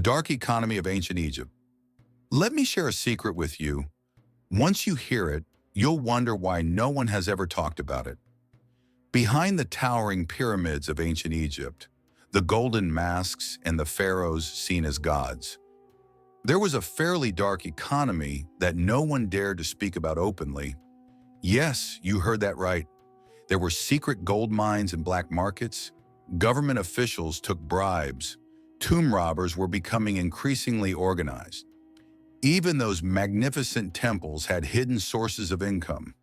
The dark economy of ancient Egypt. Let me share a secret with you. Once you hear it, you'll wonder why no one has ever talked about it. Behind the towering pyramids of ancient Egypt, the golden masks and the pharaohs seen as gods, there was a fairly dark economy that no one dared to speak about openly. Yes, you heard that right. There were secret gold mines and black markets. Government officials took bribes. Tomb robbers were becoming increasingly organized. Even those magnificent temples had hidden sources of income.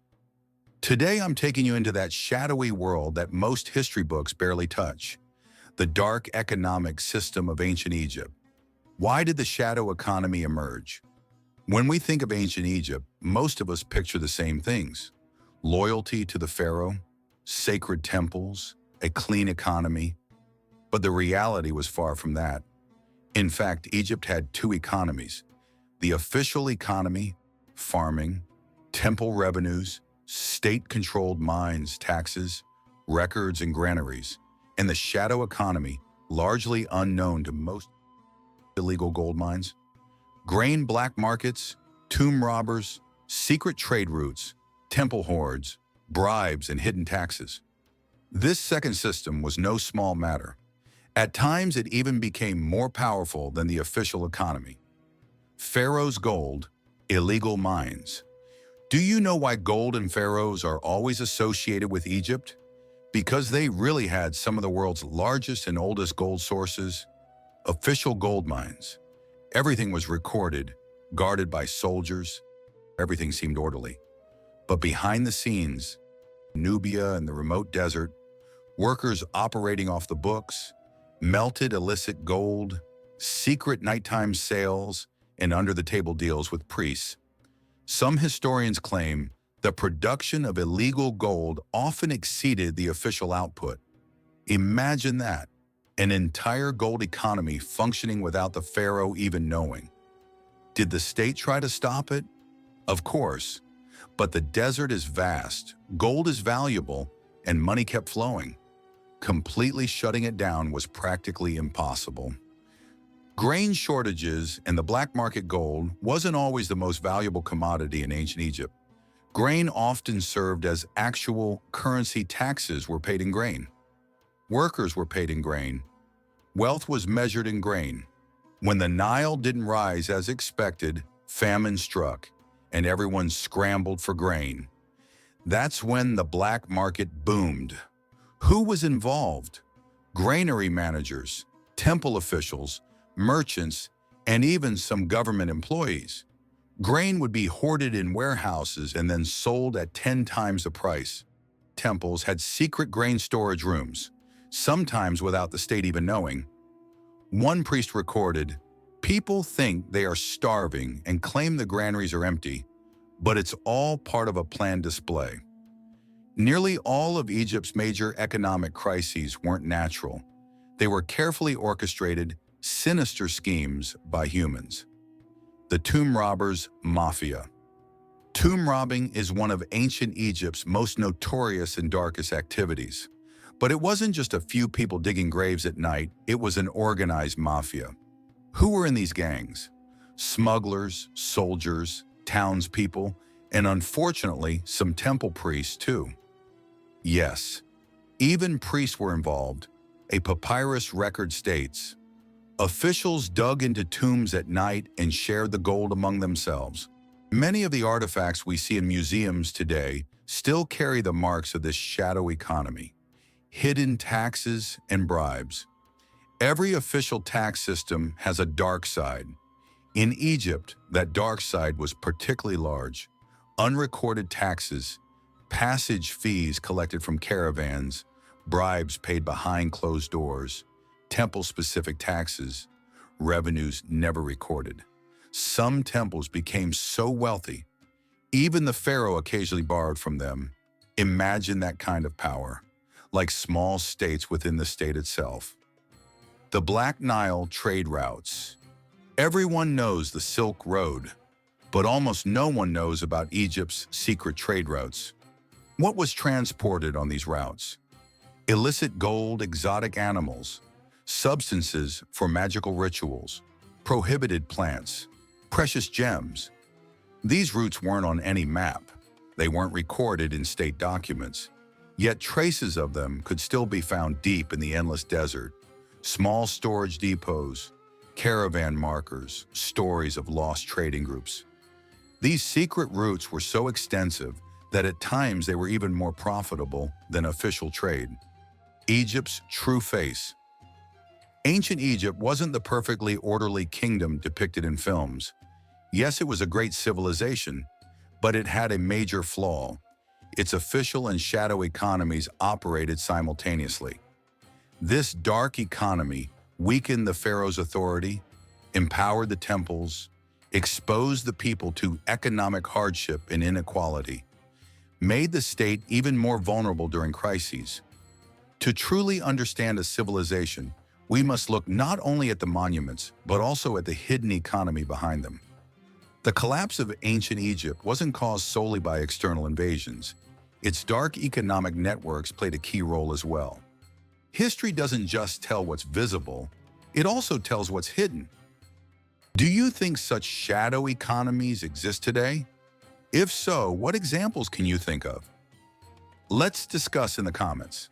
Today, I'm taking you into that shadowy world that most history books barely touch, the dark economic system of ancient Egypt. Why did the shadow economy emerge? When we think of ancient Egypt, most of us picture the same things: loyalty to the pharaoh, sacred temples, a clean economy. But the reality was far from that. In fact, Egypt had two economies: the official economy, farming, temple revenues, state-controlled mines, taxes, records, and granaries, and the shadow economy, largely unknown to most, illegal gold mines, grain black markets, tomb robbers, secret trade routes, temple hoards, bribes, and hidden taxes. This second system was no small matter. At times, it even became more powerful than the official economy. Pharaoh's gold, illegal mines. Do you know why gold and pharaohs are always associated with Egypt? Because they really had some of the world's largest and oldest gold sources. Official gold mines. Everything was recorded, guarded by soldiers. Everything seemed orderly. But behind the scenes, Nubia and the remote desert, workers operating off the books, melted illicit gold, secret nighttime sales, and under-the-table deals with priests. Some historians claim the production of illegal gold often exceeded the official output. Imagine that, an entire gold economy functioning without the pharaoh even knowing. Did the state try to stop it? Of course, but the desert is vast, gold is valuable, and money kept flowing. Completely shutting it down was practically impossible. Grain shortages and the black market gold wasn't always the most valuable commodity in ancient Egypt. Grain often served as actual currency. Taxes were paid in grain. Workers were paid in grain. Wealth was measured in grain. When the Nile didn't rise as expected, famine struck, and everyone scrambled for grain. That's when the black market boomed. Who was involved? Granary managers, temple officials, merchants, and even some government employees. Grain would be hoarded in warehouses and then sold at 10 times the price. Temples had secret grain storage rooms, sometimes without the state even knowing. One priest recorded, "People think they are starving and claim the granaries are empty, but it's all part of a planned display." Nearly all of Egypt's major economic crises weren't natural. They were carefully orchestrated, sinister schemes by humans. The tomb robbers' mafia. Tomb robbing is one of ancient Egypt's most notorious and darkest activities. But it wasn't just a few people digging graves at night, it was an organized mafia. Who were in these gangs? Smugglers, soldiers, townspeople, and unfortunately, some temple priests too. Yes, even priests were involved. A papyrus record states, officials dug into tombs at night and shared the gold among themselves. Many of the artifacts we see in museums today still carry the marks of this shadow economy. Hidden taxes and bribes. Every official tax system has a dark side. In Egypt, that dark side was particularly large. Unrecorded taxes, passage fees collected from caravans, bribes paid behind closed doors, temple-specific taxes, revenues never recorded. Some temples became so wealthy, even the pharaoh occasionally borrowed from them. Imagine that kind of power, like small states within the state itself. The Black Nile trade routes. Everyone knows the Silk Road, but almost no one knows about Egypt's secret trade routes. What was transported on these routes? Illicit gold, exotic animals, substances for magical rituals, prohibited plants, precious gems. These roots weren't on any map. They weren't recorded in state documents. Yet traces of them could still be found deep in the endless desert. Small storage depots, caravan markers, stories of lost trading groups. These secret routes were so extensive that at times they were even more profitable than official trade. Egypt's true face. Ancient Egypt wasn't the perfectly orderly kingdom depicted in films. Yes, it was a great civilization, but it had a major flaw. Its official and shadow economies operated simultaneously. This dark economy weakened the pharaoh's authority, empowered the temples, exposed the people to economic hardship and inequality, made the state even more vulnerable during crises. To truly understand a civilization, we must look not only at the monuments, but also at the hidden economy behind them. The collapse of ancient Egypt wasn't caused solely by external invasions. Its dark economic networks played a key role as well. History doesn't just tell what's visible, it also tells what's hidden. Do you think such shadow economies exist today? If so, what examples can you think of? Let's discuss in the comments.